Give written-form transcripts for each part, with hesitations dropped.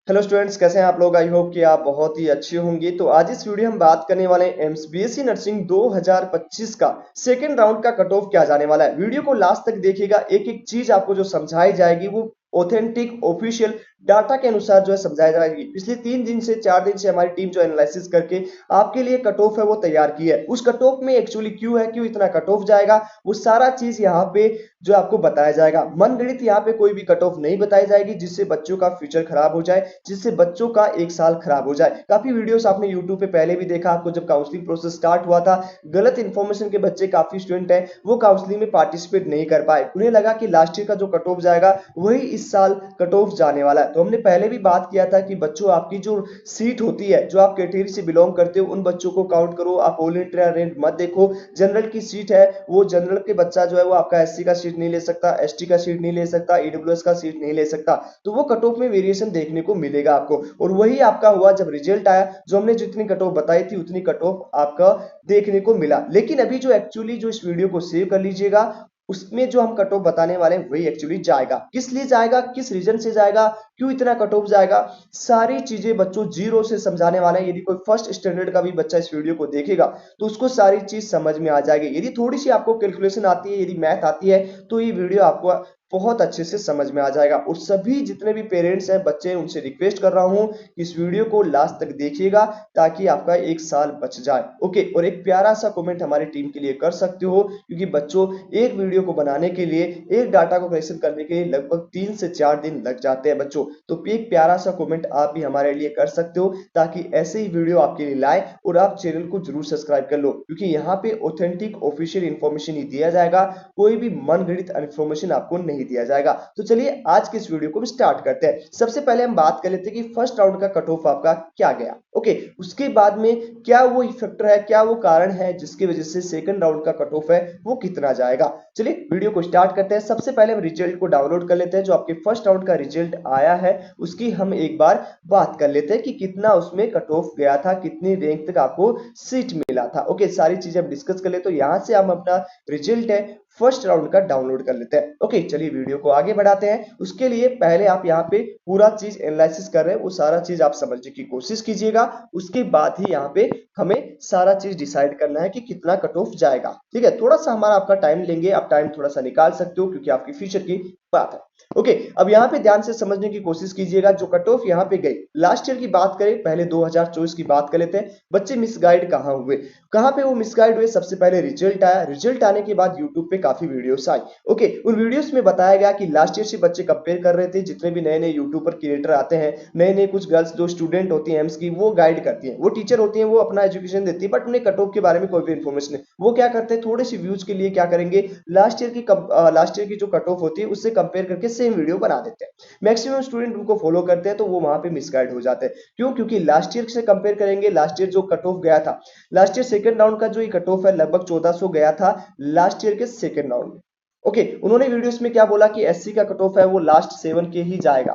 Hello students, कैसे हैं आप लोग। आई होप कि आप बहुत ही अच्छे होंगे। तो आज इस वीडियो हम बात करने वाले हैं एम्स बीएससी नर्सिंग 2025 का सेकंड राउंड का कट ऑफ क्या जाने वाला है। वीडियो को लास्ट तक देखिएगा, एक एक चीज आपको जो समझाई जाएगी वो ऑथेंटिक ऑफिशियल डाटा के अनुसार जो है समझाई जाएगी। पिछले 3 दिन से 4 दिन से हमारी टीम जो एनालिसिस करके आपके लिए कट ऑफ है वो तैयार की है। उस कट ऑफ में एक्चुअली क्यों है, क्यों इतना कट ऑफ जाएगा, वो सारा चीज यहाँ पे जो आपको बताया जाएगा। मन गणित यहाँ पे कोई भी कट ऑफ नहीं बताई जाएगी जिससे बच्चों का फ्यूचर खराब हो जाए, जिससे बच्चों का एक साल खराब हो जाए। काफी वीडियोस आपने यूट्यूब पे पहले भी देखा, आपको जब काउंसलिंग प्रोसेस स्टार्ट हुआ था, गलत इंफॉर्मेशन के बच्चे काफी स्टूडेंट हैं वो काउंसलिंग में पार्टिसिपेट नहीं कर पाए। उन्हें लगा कि लास्ट ईयर का जो कट ऑफ जाएगा वही इस साल कट ऑफ जाने वाला है। तो हमने पहले भी बात किया था कि बच्चों आपकी जो सीट होती है, जो आप कैटेगरी से बिलोंग करते हो उन बच्चों को काउंट करो, आप ऑल इंडिया रैंक मत देखो। जनरल की सीट है, वो जनरल के बच्चा जो है वो आपका एससी का सीट नहीं ले सकता, एसटी का सीट नहीं ले सकता, ईडब्ल्यूएस का सीट नहीं ले सकता। तो वो कट ऑफ में वेरिएशन देखने को मिलेगा आपको, और वही आपका हुआ जब रिजल्ट आया। जो हमने जितनी कट ऑफ बताई थी उतनी कट ऑफ आपका देखने को मिला। लेकिन अभी जो एक्चुअली जो इस वीडियो को सेव कर लीजिएगा, उसमें जो हम कट ऑफ बताने वाले हैं वही एक्चुअली जाएगा। किस लिए जाएगा, किस रीजन से जाएगा, क्यों इतना कट ऑफ जाएगा, सारी चीजें बच्चों जीरो से समझाने वाले हैं। यदि कोई फर्स्ट स्टैंडर्ड का भी बच्चा इस वीडियो को देखेगा तो उसको सारी चीज समझ में आ जाएगी। यदि थोड़ी सी आपको कैलकुलेशन आती है, यदि मैथ आती है, तो ये वीडियो आपको बहुत अच्छे से समझ में आ जाएगा। और सभी जितने भी पेरेंट्स हैं, बच्चे हैं, उनसे रिक्वेस्ट कर रहा हूं कि इस वीडियो को लास्ट तक देखिएगा ताकि आपका एक साल बच जाए। ओके, और एक प्यारा सा कमेंट हमारी टीम के लिए कर सकते हो, क्योंकि बच्चों एक वीडियो को बनाने के लिए, एक डाटा को कलेक्शन करने के लिए लगभग 3 से 4 दिन लग जाते हैं बच्चों। तो एक प्यारा सा कमेंट आप भी हमारे लिए कर सकते हो ताकि ऐसे ही वीडियो आपके लिए लाए। और आप चैनल को जरूर सब्सक्राइब कर लो, क्योंकि यहाँ पे ऑथेंटिक ऑफिशियल इंफॉर्मेशन ही दिया जाएगा, कोई भी मनगढ़ंत इंफॉर्मेशन आपको नहीं दिया जाएगा। तो चलिए आज के इस वीडियो को स्टार्ट करते हैं। सबसे पहले हम बात कर लेते हैं कि फर्स्ट राउंड का कट ऑफ आपका क्या गया। ओके, उसके बाद में क्या वो फैक्टर है, क्या वो कारण है जिसकी वजह से सेकंड राउंड का कट ऑफ है वो कितना जाएगा। चलिए वीडियो को स्टार्ट करते हैं। सबसे पहले हम रिजल्ट को डाउनलोड कर लेते हैं। जो आपके फर्स्ट राउंड का रिजल्ट आया है उसकी हम एक बार बात कर लेते हैं कि कितना उसमें कट ऑफ गया था, कितनी रैंक तक आपको सीट मिला था। ओके, सारी चीजें हम डिस्कस कर ले। तो यहां से हम अपना रिजल्ट है फर्स्ट राउंड का डाउनलोड कर लेते हैं। ओके, चलिए वीडियो को आगे बढ़ाते हैं। उसके लिए पहले आप यहाँ पे पूरा चीज एनालिसिस कर रहे हैं, वो सारा चीज आप समझने की कोशिश कीजिएगा। उसके बाद ही यहाँ पे हमें सारा चीज डिसाइड करना है कि कितना कट ऑफ जाएगा। ठीक है, थोड़ा सा हमारा आपका टाइम लेंगे, आप टाइम थोड़ा सा निकाल सकते हो क्योंकि आपकी फ्यूचर की बात है। ओके, अब यहाँ पे ध्यान से समझने की कोशिश कीजिएगा। जो कट ऑफ यहाँ पे गई, लास्ट ईयर की बात करें, पहले 2024 की बात कर लेते हैं। बच्चे मिसगाइड कहाँ हुए, कहां पे वो मिसगाइड हुए। सबसे पहले रिजल्ट आया, रिजल्ट आने के बाद यूट्यूब पे काफी वीडियोस आई। ओके, उन वीडियोस में बताया गया कि लास्ट ईयर से बच्चे कंपेयर कर रहे थे। जितने भी नए नए यूट्यूबर क्रिएटर आते हैं, नए नए कुछ गर्ल्स जो स्टूडेंट होती हैं एम्स की, वो गाइड करती हैं, वो टीचर होती हैं, वो अपना एजुकेशन देती है, बट उन्हें कट ऑफ के बारे में कोई भी इंफॉर्मेशन नहीं। वो क्या करते हैं, थोड़े से व्यूज के लिए क्या करेंगे, लास्ट ईयर की जो कट ऑफ होती है उससे कंपेयर करके सेम वीडियो बना देते हैं। मैक्सिमम स्टूडेंट उनको फॉलो करते हैं, तो वो वहां पे मिसगाइड हो जाते हैं। क्यों, क्योंकि लास्ट ईयर से कंपेयर करेंगे, लास्ट ईयर जो कट ऑफ गया था, लास्ट ईयर सेकंड राउंड का जो ये कट ऑफ है लगभग 1400 गया था लास्ट ईयर के सेकंड राउंड में। ओके, उन्होंने वीडियोस में क्या बोला कि एससी का कट ऑफ है वो लास्ट 7 के ही जाएगा,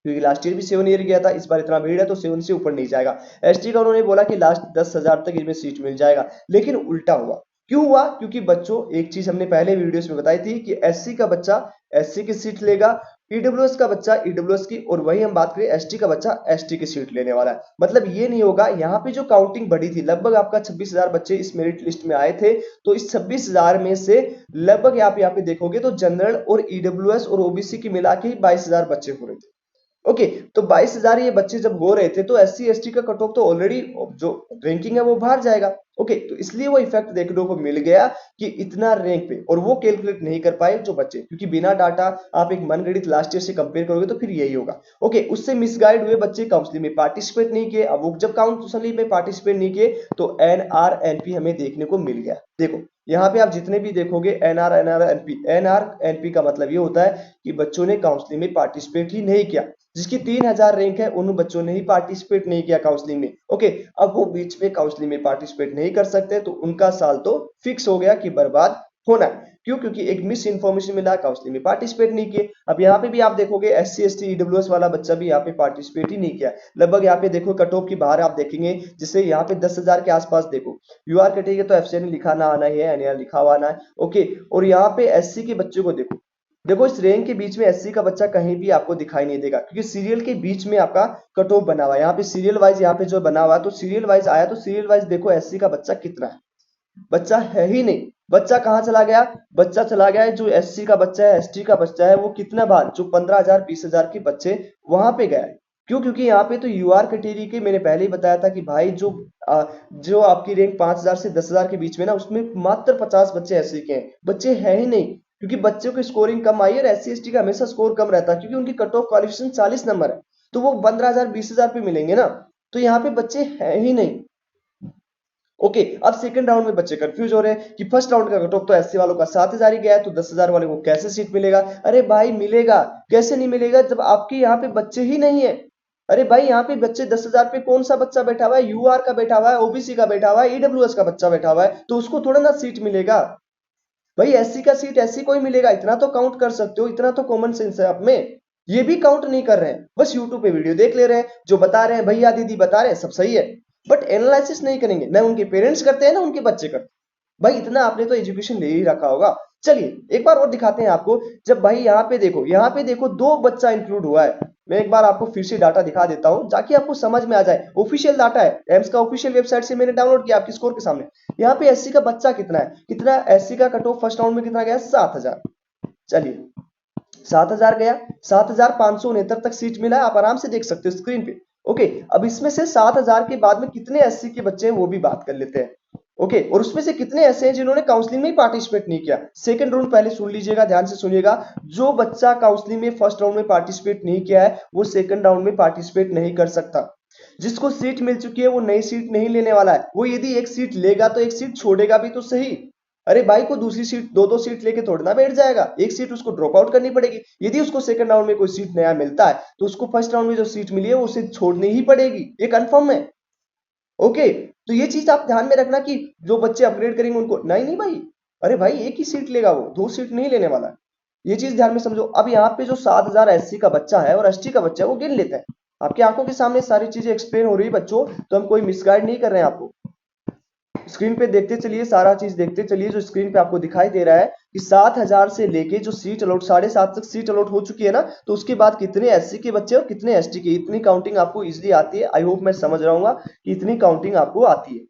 क्योंकि लास्ट ईयर भी 7 ईयर गया था, इस बार इतना भीड़ है तो 7 से ऊपर नहीं जाएगा। एसटी का उन्होंने बोला कि लास्ट 10,000 तक इसमें सीट मिल जाएगा, लेकिन उल्टा हुआ। क्यों हुआ, क्योंकि बच्चों एक चीज हमने पहले वीडियोस में बताई थी कि एससी का बच्चा एससी की सीट लेगा, ईडब्ल्यूएस का बच्चा ईडब्ल्यूएस की, और वही हम बात करें एसटी का बच्चा एसटी की सीट लेने वाला है। मतलब ये नहीं होगा। यहाँ पे जो काउंटिंग बढ़ी थी, लगभग आपका 26,000 बच्चे इस मेरिट लिस्ट में आए थे, तो इस 26,000 में से लगभग आप यहाँ पे देखोगे तो जनरल और ईडब्ल्यूएस और ओबीसी की मिला के ही 22,000 बच्चे हो रहे थे। ओके, तो 22,000 ये बच्चे जब हो रहे थे तो एससी एसटी का कट ऑफ तो ऑलरेडी जो रैंकिंग है वो बाहर जाएगा। ओके, तो इसलिए वो इफेक्ट देखने को मिल गया कि इतना रैंक पे, और वो कैलकुलेट नहीं कर पाए जो बच्चे, क्योंकि बिना डाटा आप एक मनगढ़ंत लास्ट ईयर से कंपेयर करोगे तो फिर यही होगा। ओके, उससे मिसगाइड हुए बच्चे, काउंसलिंग में पार्टिसिपेट नहीं किए। अब वो जब काउंसलिंग में पार्टिसिपेट नहीं किए तो एनआर एनपी हमें देखने को मिल गया। देखो यहाँ पे आप जितने भी देखोगे NR NR NP, NR NP का मतलब ये होता है कि बच्चों ने काउंसलिंग में पार्टिसिपेट ही नहीं किया। जिसकी 3,000 रैंक है उन बच्चों ने ही पार्टिसिपेट नहीं किया काउंसलिंग में। ओके, अब वो बीच में काउंसलिंग में पार्टिसिपेट नहीं कर सकते, तो उनका साल तो फिक्स हो गया कि बर्बाद होना है। क्यों, क्योंकि एक मिस इन्फॉर्मेशन मिला, काउंसलिंग में पार्टिसिपेट नहीं किए। अब यहाँ पे भी आप देखोगे एससी एसटी ईडब्ल्यूएस वाला बच्चा भी यहाँ पे पार्टिसिपेट ही नहीं किया। लगभग यहाँ पे देखो कट ऑफ की बाहर आप देखेंगे, जिससे यहाँ पे 10,000 के आसपास देखो। यूआर कैटेगरी तो एफसीएन लिखा ना आना ही है, एनआर लिखा हुआ आना है। ओके, और यहाँ पे एससी के बच्चों को देखो, देखो इस रैंक के बीच में एससी का बच्चा कहीं भी आपको दिखाई नहीं देगा, क्योंकि सीरियल के बीच में आपका कट ऑफ बना हुआ है। यहाँ पे सीरियल वाइज यहाँ पे जो बना हुआ है, तो सीरियल वाइज आया, तो सीरियल वाइज देखो एससी का बच्चा कितना है, बच्चा है ही नहीं। बच्चा कहाँ चला गया, बच्चा चला गया है जो एससी का बच्चा है, एसटी का बच्चा है, वो कितना बार जो 15,000 20,000 के बच्चे वहां पे गया है। क्यों? क्योंकि यहाँ पे तो यूआर कैटेगरी के मैंने पहले ही बताया था कि भाई जो आपकी रैंक 5,000 से 10,000 के बीच में ना, उसमें मात्र 50 बच्चे एससी के हैं, बच्चे हैं ही नहीं। क्योंकि बच्चों की स्कोरिंग कम आई है, और एससी एसटी का हमेशा स्कोर कम रहता है, क्योंकि उनकी कट ऑफ क्वालिफिकेशन 40 नंबर है, तो वो 15,000 20,000 पे मिलेंगे ना। तो यहाँ पे बच्चे हैं ही नहीं। ओके, अब सेकंड राउंड में बच्चे कंफ्यूज हो रहे हैं कि फर्स्ट राउंड का कट ऑफ तो एससी वालों का 7,000 ही गया है, तो 10,000 वाले को कैसे सीट मिलेगा। अरे भाई मिलेगा, कैसे नहीं मिलेगा जब आपके यहाँ पे बच्चे ही नहीं है। अरे भाई यहाँ पे बच्चे 10,000 पे कौन सा बच्चा बैठा हुआ है, यूआर का बैठा हुआ है, ओबीसी का बैठा हुआ है, ईडब्ल्यूएस का बच्चा बैठा हुआ है, तो उसको थोड़ा ना सीट मिलेगा। भाई एससी का सीट एससी को ही मिलेगा, इतना तो काउंट कर सकते हो, इतना तो कॉमन सेंस है आप में। ये भी काउंट नहीं कर रहे हैं, बस यूट्यूब पे वीडियो देख ले रहे हैं, जो बता रहे हैं भैया दीदी बता रहे हैं सब सही है, बट एनालिसिस नहीं करेंगे, ना उनके पेरेंट्स करते हैं ना उनके बच्चे करते हैं। भाई इतना आपने तो एजुकेशन ले ही रखा होगा। चलिए एक बार और दिखाते हैं आपको। जब भाई यहाँ पे देखो दो बच्चा इंक्लूड हुआ है। मैं एक बार आपको फिर से डाटा दिखा देता हूं, ताकि आपको समझ में आ जाए। ऑफिशियल डाटा है, एम्स का ऑफिशियल वेबसाइट से मैंने डाउनलोड किया आपकी स्कोर के सामने। यहाँ पे एससी का बच्चा कितना है, कितना एससी का कट ऑफ फर्स्ट राउंड में कितना गया, 7,000। चलिए 7,000 गया, 7,569 तक सीट मिला है, आप आराम से देख सकते हो स्क्रीन पे। ओके, अब इसमें से 7,000 के बाद में कितने एससी के बच्चे हैं वो भी बात कर लेते हैं। ओके, और उसमें से कितने ऐसे हैं जिन्होंने काउंसलिंग में पार्टिसिपेट नहीं किया। सेकंड राउंड पहले सुन लीजिएगा, ध्यान से सुनिएगा। जो बच्चा काउंसलिंग में फर्स्ट राउंड में पार्टिसिपेट नहीं किया है, वो सेकंड राउंड में पार्टिसिपेट नहीं कर सकता। जिसको सीट मिल चुकी है वो नई सीट नहीं लेने वाला है। वो यदि एक सीट लेगा तो एक सीट छोड़ेगा भी तो सही। अरे भाई को दूसरी सीट दो दो सीट लेके थोड़ा ना बैठ जाएगा, एक सीट उसको ड्रॉप आउट करनी पड़ेगी। यदि उसको सेकंड राउंड में कोई सीट नया मिलता है, तो उसको फर्स्ट राउंड में जो सीट मिली है वो सीट छोड़नी ही पड़ेगी, ये कंफर्म है। ओके, तो ये चीज आप ध्यान में रखना कि जो बच्चे अपग्रेड करेंगे उनको नहीं, नहीं भाई, अरे भाई एक ही सीट लेगा, वो दो सीट नहीं लेने वाला है। ये चीज ध्यान में समझो। अब यहाँ पे जो 7,000 एससी का बच्चा है और एसटी का बच्चा है वो गिन लेते हैं। आपकी आंखों के सामने सारी चीजें एक्सप्लेन हो रही है बच्चों, तो हम कोई मिसगाइड नहीं कर रहे हैं आपको। स्क्रीन पे देखते चलिए, सारा चीज देखते चलिए। जो स्क्रीन पे आपको दिखाई दे रहा है कि 7,000 से लेके जो सीट अलॉट 7,500 तक सीट अलॉट हो चुकी है ना, तो उसके बाद कितने एससी के बच्चे और कितने एसटी के, इतनी काउंटिंग आपको इजीली आती है। आई होप मैं समझ रहा हूँ कि इतनी काउंटिंग आपको आती है।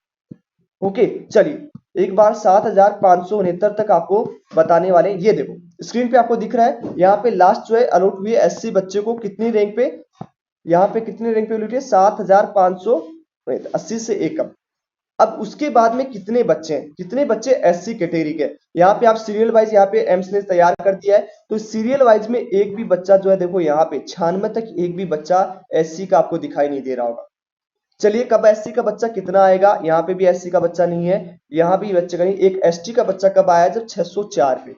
ओके, चलिए एक बार 7,569 तक आपको बताने वाले हैं। ये देखो स्क्रीन पे आपको दिख रहा है, यहाँ पे लास्ट जो है अलॉट हुई है एससी बच्चे को कितनी रैंक पे, यहाँ पे कितने रैंक पे अलॉट है, 7,580 से एक कम। अब उसके बाद में कितने बच्चे हैं, कितने बच्चे एससी कैटेगरी के, यहाँ पे आप सीरियल वाइज यहाँ पे एम्स ने तैयार कर दिया है। तो सीरियल वाइज में एक भी बच्चा जो है, देखो यहाँ पे 96 तक एक भी बच्चा एससी का आपको दिखाई नहीं दे रहा होगा। चलिए कब एससी का बच्चा कितना आएगा, यहाँ पे भी एससी का बच्चा नहीं है, यहाँ भी बच्चे का नहीं। एक एसटी का बच्चा कब आया, जब 604 पे।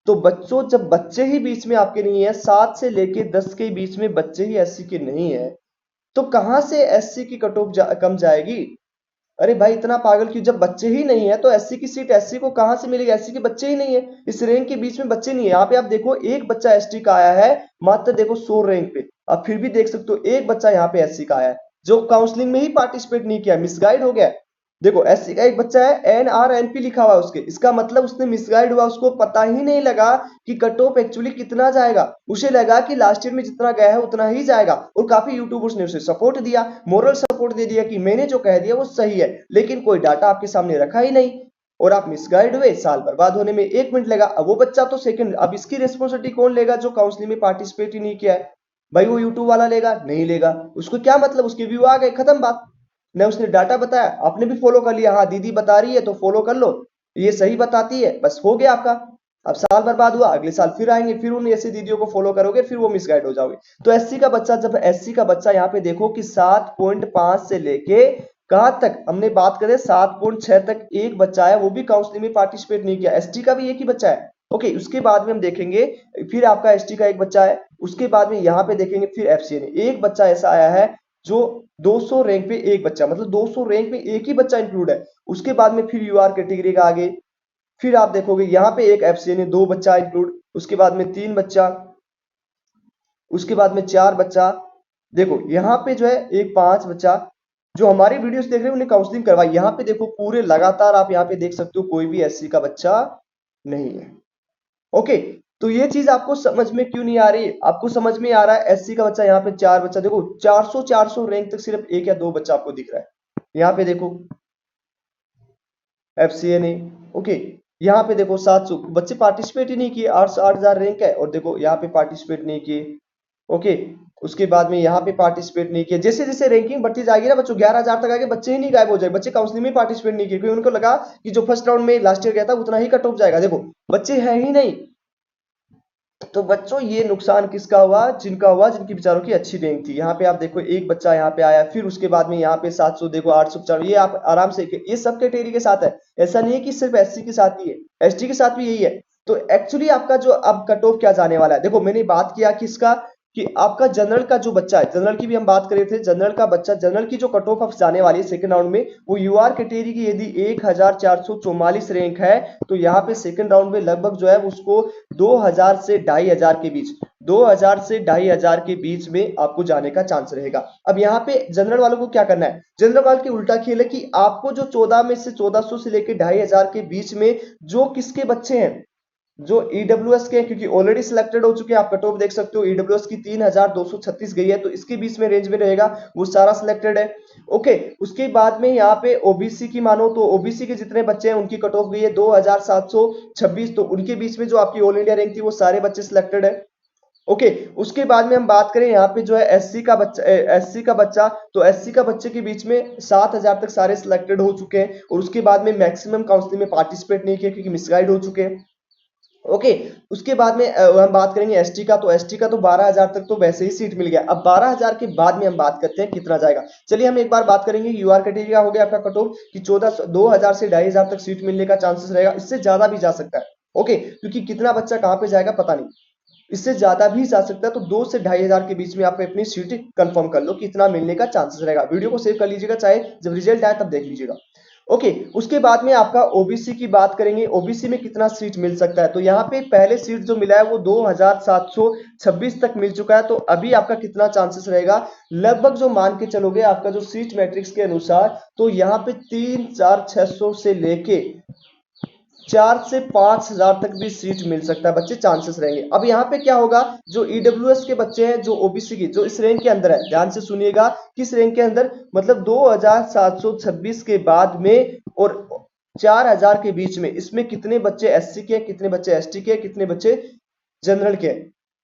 तो बच्चों जब बच्चे ही बीच में आपके नहीं है, 7 से लेके 10 के बीच में बच्चे ही एससी के नहीं है, तो कहां से एससी की कट ऑफ कम जाएगी। अरे भाई इतना पागल क्यों, जब बच्चे ही नहीं है तो एससी की सीट एससी को कहां से मिलेगी, एससी के बच्चे ही नहीं है, इस रैंक के बीच में बच्चे नहीं है। यहाँ पे आप देखो एक बच्चा एसटी का आया है, मात्र देखो 100 रैंक पे। अब फिर भी देख सकते हो एक बच्चा यहाँ पे एससी का आया है, जो काउंसलिंग में ही पार्टिसिपेट नहीं किया, मिसगाइड हो गया। देखो एससी का एक बच्चा है, NRNP लिखा हुआ है उसके, इसका मतलब उसने मिसगाइड हुआ, उसको पता ही नहीं लगा कि कट ऑफ एक्चुअली कितना जाएगा। उसे लगा कि लास्ट ईयर में जितना गया है उतना ही जाएगा, और काफी यूट्यूबर्स ने उसे सपोर्ट दिया, मोरल सपोर्ट दे दिया कि मैंने जो कह दिया वो सही है, लेकिन कोई डाटा आपके सामने रखा ही नहीं, और आप मिसगाइड हुए। साल बर्बाद होने में 1 मिनट लगा। अब वो बच्चा तो सेकंड, अब इसकी रिस्पॉन्सिबिलिटी कौन लेगा, जो काउंसलिंग में पार्टिसिपेट ही नहीं किया है। भाई वो यूट्यूब वाला लेगा, नहीं लेगा, उसको क्या मतलब, उसके व्यू आ गए, खत्म बात। न उसने डाटा बताया, आपने भी फॉलो कर लिया, हाँ दीदी बता रही है तो फॉलो कर लो, ये सही बताती है, बस हो गया आपका। अब साल बर्बाद हुआ, अगले साल फिर आएंगे, फिर उन ऐसी दीदियों को फॉलो करोगे, फिर वो मिसगाइड हो जाओगे। तो एससी का बच्चा, जब एससी का बच्चा यहाँ पे देखो कि 7.5 से लेके कहां तक हमने बात करें 7.6 तक एक बच्चा है, वो भी काउंसलिंग में पार्टिसिपेट नहीं किया। एसटी का भी एक ही बच्चा है। ओके, उसके बाद में हम देखेंगे फिर आपका एसटी का एक बच्चा है, उसके बाद में यहाँ पे देखेंगे फिर एफसीए ने एक बच्चा ऐसा आया है जो 200 रैंक पे एक बच्चा, मतलब 200 रैंक में एक ही बच्चा इंक्लूड है। उसके बाद में फिर यूआर कैटेगरी का आगे, फिर आप देखोगे यहाँ पे एक एफसीए ने 2 बच्चा इंक्लूड, उसके बाद में 3 बच्चा, उसके बाद में 4 बच्चा। देखो यहाँ पे जो है एक 5 बच्चा। जो हमारे वीडियोस देख रहे हैं उन्हें काउंसलिंग करवाई, यहाँ पे देखो पूरे लगातार आप यहाँ पे देख सकते हो कोई भी एससी का बच्चा नहीं है। ओके, तो ये चीज आपको समझ में क्यों नहीं आ रही? आपको समझ में आ रहा है एससी का बच्चा यहाँ पे 4 बच्चा, देखो 400 रैंक तक सिर्फ 1 या 2 बच्चा आपको दिख रहा है। यहाँ पे देखो एफसीए ने, ओके, यहाँ पे देखो 700 बच्चे पार्टिसिपेट ही नहीं किए, 8,000 रैंक है, और देखो यहाँ पे पार्टिसिपेट नहीं किए, ओके। उसके बाद में यहाँ पे पार्टिसिपेट नहीं किया। जैसे जैसे रैंकिंग बढ़ती जाएगी ना बच्चों, 11,000 तक आगे बच्चे ही नहीं गायब हो जाए, बच्चे काउंसलिंग में पार्टिसिपेट नहीं किए क्योंकि उनको लगा कि जो फर्स्ट राउंड में लास्ट ईयर गया था उतना ही कट ऑफ जाएगा। देखो बच्चे हैं ही नहीं। तो बच्चों ये नुकसान किसका हुआ? जिनका हुआ, जिनकी बेचारों की अच्छी रैंक थी। यहाँ पे आप देखो एक बच्चा यहाँ पे आया, फिर उसके बाद में यहाँ पे 700, देखो 850, ये आप आराम से, ये सब कैटेगरी के साथ है, ऐसा नहीं है कि सिर्फ एससी के साथ ही है, एसटी के साथ भी यही है। तो एक्चुअली आपका जो अब कट ऑफ क्या जाने वाला है, देखो मैंने बात किया कि इसका कि आपका जनरल का जो बच्चा है, जनरल की भी हम बात कर रहे थे, जनरल का बच्चा, जनरल की जो कट ऑफ अब जाने वाली है सेकंड राउंड में, वो यूआर कैटेगरी की यदि 1444 रैंक है तो यहाँ पे सेकंड राउंड में लगभग जो है उसको 2000 से 2500 के बीच, 2000 से 2500 के बीच में आपको जाने का चांस रहेगा। अब यहाँ पे जनरल वालों को क्या करना है? जनरल वालों की उल्टा खेल है कि आपको जो 14 में से 1400 से लेकर 2500 के बीच में जो किसके बच्चे हैं, जो ईडब्ल्यूएस के, क्योंकि ऑलरेडी सिलेक्टेड हो चुके हैं, आप कट ऑफ देख सकते हो, ईडब्ल्यूएस की 3236 गई है, तो इसके बीच में रेंज में रहेगा, वो सारा सिलेक्टेड है, ओके। उसके बाद में यहाँ पे ओबीसी की मानो तो ओबीसी के जितने बच्चे हैं उनकी कट ऑफ गई है 2726, तो उनके बीच में जो आपकी ऑल इंडिया रैंक थी वो सारे बच्चे सिलेक्टेड है, ओके। उसके बाद में हम बात करें यहाँ पे जो है एससी का बच्चा, तो एससी का बच्चे के बीच में 7000 तक सारे सिलेक्टेड हो चुके हैं, और उसके बाद में मैक्सिमम काउंसलिंग में पार्टिसिपेट नहीं किया क्योंकि मिसगाइड हो चुके हैं, ओके। उसके बाद में हम बात करेंगे एसटी का, तो एसटी का तो 12,000 तक तो वैसे ही सीट मिल गया। अब 12,000 के बाद में हम बात करते हैं कितना जाएगा। चलिए हम एक बार बात करेंगे यूआर कैटेगरी का हो गया आपका कट ऑफ कि 2000 से 2500 तक सीट मिलने का चांसेस रहेगा, इससे ज्यादा भी जा सकता है, ओके, क्योंकि कितना बच्चा कहां पे जाएगा पता नहीं, इससे ज्यादा भी जा सकता है। तो 2 से 2500 के बीच में आप अपनी सीट कंफर्म कर लो कि इतना मिलने का चांसेस रहेगा। वीडियो को सेव कर लीजिएगा, चाहे जब रिजल्ट आए तब देख लीजिएगा, ओके। उसके बाद में आपका ओबीसी की बात करेंगे, ओबीसी में कितना सीट मिल सकता है, तो यहाँ पे पहले सीट जो मिला है वो 2726 तक मिल चुका है, तो अभी आपका कितना चांसेस रहेगा, लगभग जो मान के चलोगे आपका जो सीट मैट्रिक्स के अनुसार, तो यहाँ पे 3,4600 से लेके 4 से 5,000 तक भी सीट मिल सकता है बच्चे, चांसेस रहेंगे। अब यहाँ पे क्या होगा, जो ईडब्ल्यूएस के बच्चे हैं, जो ओबीसी की, जो इस रैंक के अंदर है, ध्यान से सुनिएगा, किस रैंक के अंदर, मतलब 2726 के बाद में और 4,000 के बीच में, इसमें कितने बच्चे एससी के, कितने बच्चे एसटी के, कितने बच्चे जनरल के,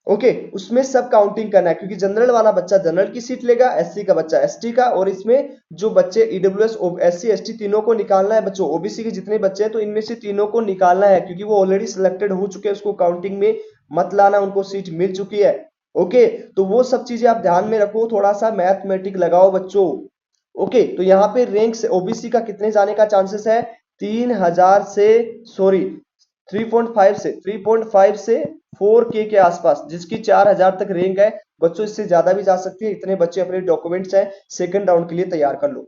ओके, उसमें सब काउंटिंग करना है, क्योंकि जनरल वाला बच्चा जनरल की सीट लेगा, एससी का बच्चा एसटी का, और इसमें जो बच्चे ईडब्ल्यूएस एससी एसटी तीनों को निकालना है बच्चों, ओबीसी के जितने बच्चे हैं तो इनमें से तीनों को निकालना है, क्योंकि वो ऑलरेडी सिलेक्टेड हो चुके हैं, उसको काउंटिंग में मत लाना, उनको सीट मिल चुकी है, ओके। तो वो सब चीजें आप ध्यान में रखो, थोड़ा सा मैथमेटिक लगाओ बच्चों, ओके। तो यहाँ पे रैंक से ओबीसी का कितने जाने का चांसेस है, 3000 से, सॉरी 3.5 से 4K के आसपास, जिसकी 4000 तक रैंक है बच्चों, इससे ज्यादा भी जा सकती है। इतने बच्चे अपने डॉक्यूमेंट्स हैं सेकंड राउंड के लिए तैयार कर लो।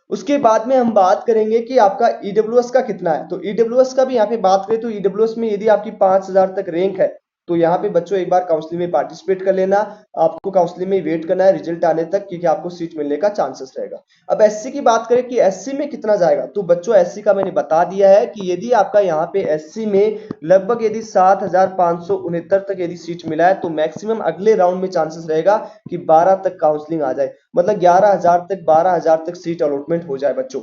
उसके बाद में हम बात करेंगे कि आपका ईडब्ल्यूएस का कितना है, तो ईडब्ल्यूएस का भी यहाँ पे बात करें तो ईडब्ल्यूएस में यदि आपकी 5000 तक रैंक है तो यहाँ पे बच्चों एक बार काउंसलिंग में पार्टिसिपेट कर लेना, आपको काउंसलिंग में वेट करना है रिजल्ट आने तक, क्योंकि आपको सीट मिलने का चांसेस रहेगा। अब एससी की बात करें कि एससी में कितना जाएगा, तो बच्चों एससी का मैंने बता दिया है कि यदि आपका यहाँ पे एससी में लगभग यदि 7569 तक यदि सीट मिला है तो मैक्सिमम अगले राउंड में चांसेस रहेगा कि 12 तक काउंसलिंग आ जाए, मतलब 11,000 तक 12,000 तक सीट अलॉटमेंट हो जाए बच्चों,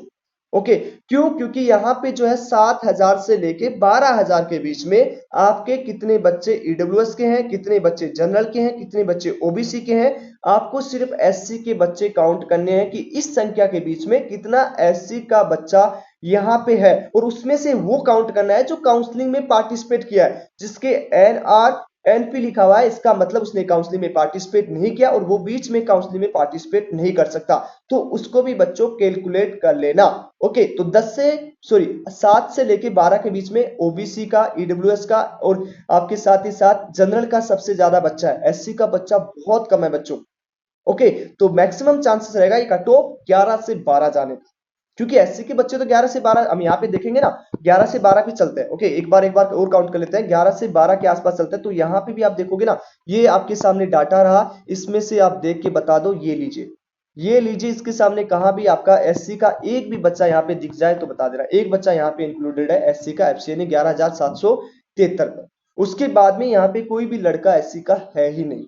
ओके। क्यों? क्योंकि यहाँ पे जो है 7,000 से लेके 12,000 के बीच में आपके कितने बच्चे ईडब्ल्यूएस के हैं, कितने बच्चे जनरल के हैं, कितने बच्चे ओबीसी के हैं, आपको सिर्फ एससी के बच्चे काउंट करने हैं कि इस संख्या के बीच में कितना एससी का बच्चा यहाँ पे है, और उसमें से वो काउंट करना है जो काउंसलिंग में पार्टिसिपेट किया है, जिसके एनआर एनपी लिखा हुआ है, इसका मतलब उसने काउंसलिंग में पार्टिसिपेट नहीं किया और वो बीच में काउंसलिंग में पार्टिसिपेट नहीं कर सकता, तो उसको भी बच्चों कैलकुलेट कर लेना, ओके। तो 7 से लेके 12 के बीच में ओबीसी का, ईडब्ल्यूएस का, और आपके साथ ही साथ जनरल का सबसे ज्यादा बच्चा है, एससी का बच्चा बहुत कम है बच्चों, ओके। तो मैक्सिमम चांसेस रहेगा ये कट ऑफ 11 से 12 जाने का, क्योंकि एससी के बच्चे तो 11 से 12 हम यहाँ पे देखेंगे ना, 11 से 12 भी चलते हैं, ओके। एक बार और काउंट कर लेते हैं, 11 से 12 के आसपास चलते हैं, तो यहाँ पे भी आप देखोगे ना, ये आपके सामने डाटा रहा, इसमें से आप देख के बता दो, ये लीजिए इसके सामने, कहां भी आपका एससी का एक भी बच्चा यहाँ पे दिख जाए तो बता दे रहा है, एक बच्चा यहाँ पे इंक्लूडेड है एससी का, एफसीए ने 11,773 पर, उसके बाद में यहाँ पे कोई भी लड़का एससी का है ही नहीं।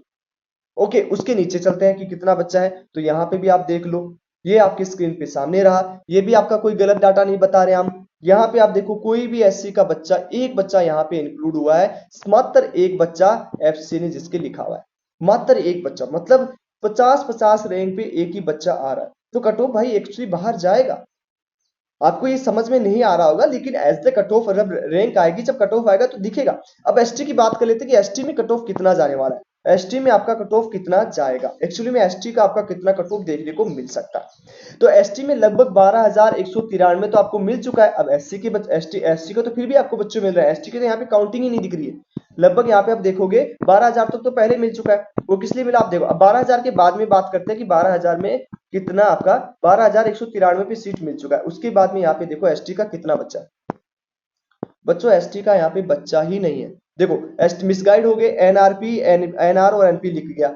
ओके, उसके नीचे चलते हैं कि कितना बच्चा है, तो यहाँ पे भी आप देख लो, ये आपकी स्क्रीन पे सामने रहा, ये भी आपका कोई गलत डाटा नहीं बता रहे हम। यहाँ पे आप देखो कोई भी एससी का बच्चा, एक बच्चा यहाँ पे इंक्लूड हुआ है, मात्र एक बच्चा एफसी ने जिसके लिखा हुआ है, मात्र एक बच्चा, मतलब 50-50 रैंक पे एक ही बच्चा आ रहा है, तो कट ऑफ भाई एक्चुअली बाहर जाएगा। आपको ये समझ में नहीं आ रहा होगा, लेकिन एज द कट ऑफ जब रैंक आएगी, जब कट ऑफ आएगा तो दिखेगा। अब एसटी की बात कर लेते हैं कि एसटी में कट ऑफ कितना जाने वाला है, एसटी में आपका कट ऑफ कितना जाएगा, एक्चुअली में एसटी का आपका कितना कट ऑफ देखने को मिल सकता है। तो एसटी में लगभग 12,193 तो आपको मिल चुका है। अब एससी के एससी का तो फिर भी आपको बच्चे मिल रहे हैं, एसटी की तो यहाँ पे काउंटिंग ही नहीं दिख रही है। लगभग यहाँ पे आप देखोगे 12,000 तक तो पहले मिल चुका है, वो किस लिए मिला आप देखो। अब 12,000 के बाद में बात करते हैं कि 12,000 में कितना आपका 12,193 पे सीट मिल चुका है। उसके बाद में यहाँ पे देखो एसटी का कितना बच्चा है, बच्चों एसटी का यहाँ पे बच्चा ही नहीं है। देखो एसटी मिसगाइड हो गए, एनआरपी एनआर और एनपी लिख गया।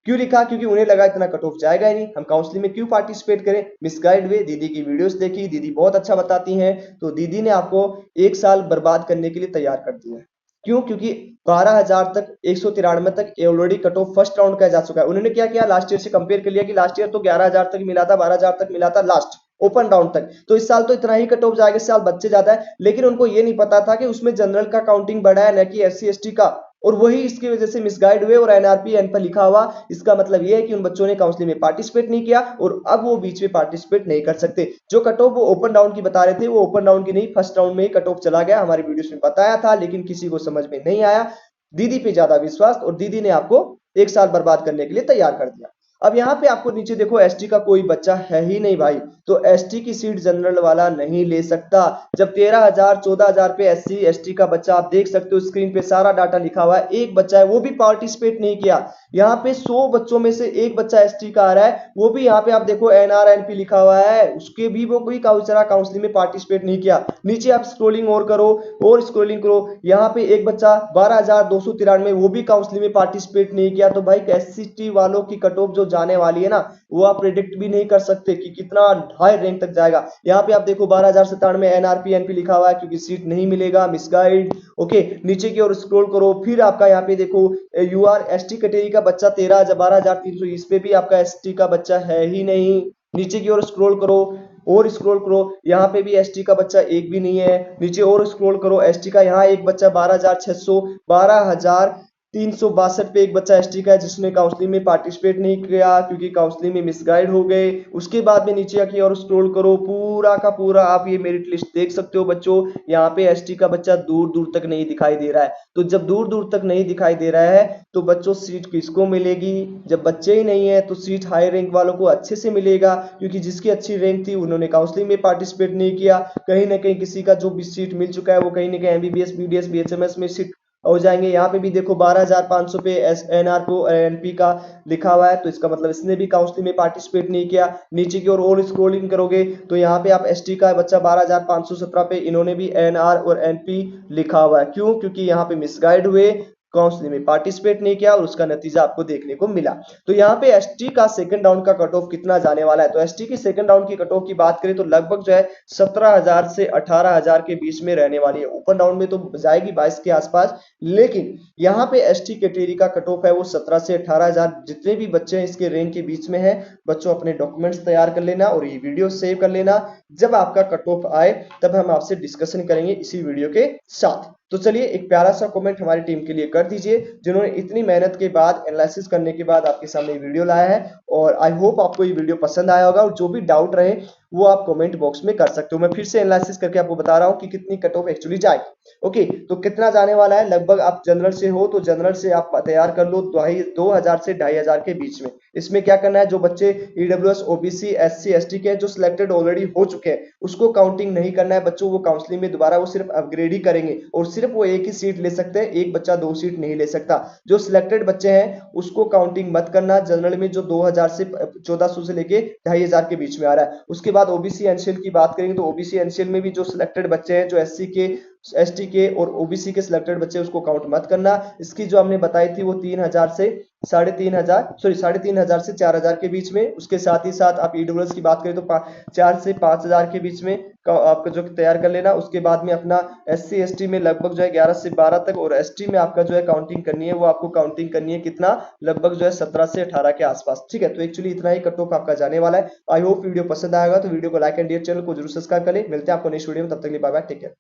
क्यों लिखा? क्योंकि उन्हें लगा इतना कट ऑफ जाएगा ही नहीं, हम काउंसलिंग में क्यों पार्टिसिपेट करें। मिसगाइड हुए, दीदी की वीडियोस देखी, दीदी बहुत अच्छा बताती हैं, तो दीदी ने आपको 1 साल बर्बाद करने के लिए तैयार कर दिया है। क्यों? क्योंकि 12,000 तक 193 तक already cut off first round का जा चुका है। उन्होंने क्या किया, लास्ट ईयर से कंपेयर कर लिया कि लास्ट ईयर तो 11,000 तक मिला था, 12,000 तक मिला था लास्ट ओपन राउंड तक, तो इस साल तो इतना ही कट ऑफ जाएगा, इस साल बच्चे ज्यादा है। लेकिन उनको ये नहीं पता था कि उसमें जनरल का काउंटिंग बढ़ा है, न कि एससी एसटी का, और वही इसकी वजह से मिसगाइड हुए और एनआरपी एन पर लिखा हुआ। इसका मतलब ये है कि उन बच्चों ने काउंसलिंग में पार्टिसिपेट नहीं किया और अब वो बीच में पार्टिसिपेट नहीं कर सकते। जो कट ऑफ वो ओपन राउंड की बता रहे थे, वो ओपन राउंड की नहीं, फर्स्ट राउंड में ही कट ऑफ चला गया। हमारी वीडियोस में बताया था, लेकिन किसी को समझ में नहीं आया। दीदी पे ज्यादा विश्वास, और दीदी ने आपको 1 साल बर्बाद करने के लिए तैयार कर दिया। अब यहाँ पे आपको नीचे देखो एसटी का कोई बच्चा है ही नहीं भाई, तो एसटी की सीट जनरल वाला नहीं ले सकता। जब 13,000 14,000 पे एससी एसटी का बच्चा, आप देख सकते हो स्क्रीन पे सारा डाटा लिखा हुआ है, एक बच्चा है वो भी पार्टिसिपेट नहीं किया। यहाँ पे 100 बच्चों में से एक बच्चा एसटी का आ रहा है, वो भी यहाँ पे आप देखो एनआरएनपी लिखा हुआ है, उसके भी वो कोई काउंसलिंग में पार्टिसिपेट नहीं किया। नीचे आप स्क्रोलिंग और करो, और स्क्रोलिंग करो, यहाँ पे एक बच्चा 12,293, वो भी काउंसलिंग में पार्टिसिपेट नहीं किया। तो भाई एससी वालों की कट ऑफ जो जाने वाली है ना, वो आप प्रेडिक्ट भी नहीं कर सकते कि कितना हाई रैंक तक जाएगा। यहाँ पे आप देखो 12,097 एनआरपी एनपी लिखा हुआ है, क्योंकि सीट नहीं मिलेगा, मिसगाइड। ओके, नीचे की ओर स्क्रॉल करो, फिर आपका यहाँ पे देखो यूआर एसटी कैटेगरी का बच्चा 12,300, इस पे भी आपका एसटी का बच्चा है ही नहीं। नीचे की ओर स्क्रॉल करो, और स्क्रॉल करो, यहाँ पे भी एसटी का बच्चा एक भी नहीं है। नीचे और स्क्रॉल करो, एसटी का यहाँ एक बच्चा 12,600, 12,362 पे एक बच्चा एसटी का है, जिसने काउंसलिंग में पार्टिसिपेट नहीं किया क्योंकि काउंसलिंग में मिसगाइड हो गए। उसके बाद में नीचे आके और स्क्रॉल करो, पूरा का पूरा आप ये मेरिट लिस्ट देख सकते हो बच्चों। यहाँ पे एसटी का बच्चा दूर दूर तक नहीं दिखाई दे रहा है। तो जब दूर दूर तक नहीं दिखाई दे रहा है, तो बच्चों सीट किसको मिलेगी? जब बच्चे ही नहीं है तो सीट हाई रैंक वालों को अच्छे से मिलेगा, क्योंकि जिसकी अच्छी रैंक थी उन्होंने काउंसलिंग में पार्टिसिपेट नहीं किया। कहीं ना कहीं किसी का जो भी सीट मिल चुका है, वो कहीं ना कहीं एमबीबीएस बीडीएस बीएचएमएस में सीट हो जाएंगे। यहाँ पे भी देखो 12,500 पे एनआर को एनपी का लिखा हुआ है, तो इसका मतलब इसने भी काउंसलिंग में पार्टिसिपेट नहीं किया। नीचे की ओर और स्क्रॉलिंग करोगे तो यहाँ पे आप एसटी का बच्चा 12,517 पे, इन्होंने भी एनआर और एनपी लिखा हुआ है। क्यों? क्योंकि यहाँ पे मिसगाइड हुए, काउंसलिंग में पार्टिसिपेट नहीं किया, और उसका नतीजा आपको देखने को मिला। तो यहाँ पे एसटी का सेकंड राउंड का कट ऑफ कितना जाने वाला है, तो एसटी की सेकंड राउंड की कट ऑफ की बात करें तो लगभग जो है 17,000 से 18,000 के बीच में रहने वाली है। ओपन राउंड में तो जाएगी 22 के आसपास, लेकिन यहाँ पे एसटी कैटेगरी का कट ऑफ है वो 17 से 18,000। जितने भी बच्चे हैं इसके रैंक के बीच में है, बच्चों अपने डॉक्यूमेंट्स तैयार कर लेना और ये वीडियो सेव कर लेना। जब आपका कट ऑफ आए तब हम आपसे डिस्कशन करेंगे इसी वीडियो के साथ। तो चलिए एक प्यारा सा कमेंट हमारी टीम के लिए कर दीजिए, जिन्होंने इतनी मेहनत के बाद एनालिसिस करने के बाद आपके सामने वीडियो लाया है। और आई होप आपको ये वीडियो पसंद आया होगा, और जो भी डाउट रहे वो आप कमेंट बॉक्स में कर सकते हो। मैं फिर से एनालिसिस करके आपको बता रहा हूँ कि कितनी कट ऑफ एक्चुअली जाएगी। ओके, तो कितना जाने वाला है, लगभग आप जनरल से हो तो जनरल से आप तैयार कर लो 2,000 से 2,500 के बीच में। इसमें क्या करना है, जो बच्चे ईडब्ल्यूएस ओबीसी एससी एसटी के जो सिलेक्टेड ऑलरेडी हो चुके हैं, उसको काउंटिंग नहीं करना है बच्चों। वो काउंसलिंग में दोबारा वो सिर्फ अपग्रेड ही करेंगे, और सिर्फ वो एक ही सीट ले सकते हैं, एक बच्चा 2 सीट नहीं ले सकता। जो सिलेक्टेड बच्चे हैं उसको काउंटिंग मत करना। जनरल में जो 2,000 से 1,400 से लेके 2,500 के बीच में आ रहा है। उसके बाद ओबीसी एनसीएल की बात करेंगे तो ओबीसी एनसीएल में भी जो सिलेक्टेड बच्चे हैं, जो एससी के एसटी के और ओबीसी के सिलेक्टेड बच्चे उसको काउंट मत करना। इसकी जो हमने बताई थी वो 3000 से 3,500 से 4,000 के बीच में। उसके साथ ही साथ आप ईडब्ल्यूएस की बात करें तो 4 से 5,000 के बीच में आपका जो तैयार कर लेना। उसके बाद में अपना एससी एसटी में लगभग जो है 11 से 12 तक, और एसटी में आपका जो है काउंटिंग करनी है, वो आपको काउंटिंग करनी है कितना, लगभग जो है 17 से 18 के आसपास। ठीक है, तो एक्चुअली इतना ही कट ऑफ आपका जाने वाला है। आई होप वीडियो पसंद आएगा तो वीडियो को लाइक एंड डियर, चैनल को जरूर सब्सक्राइब करें। मिलते हैं आपको नेक्स्ट वीडियो में, तब तक के लिए बाय बाय, टेक केयर।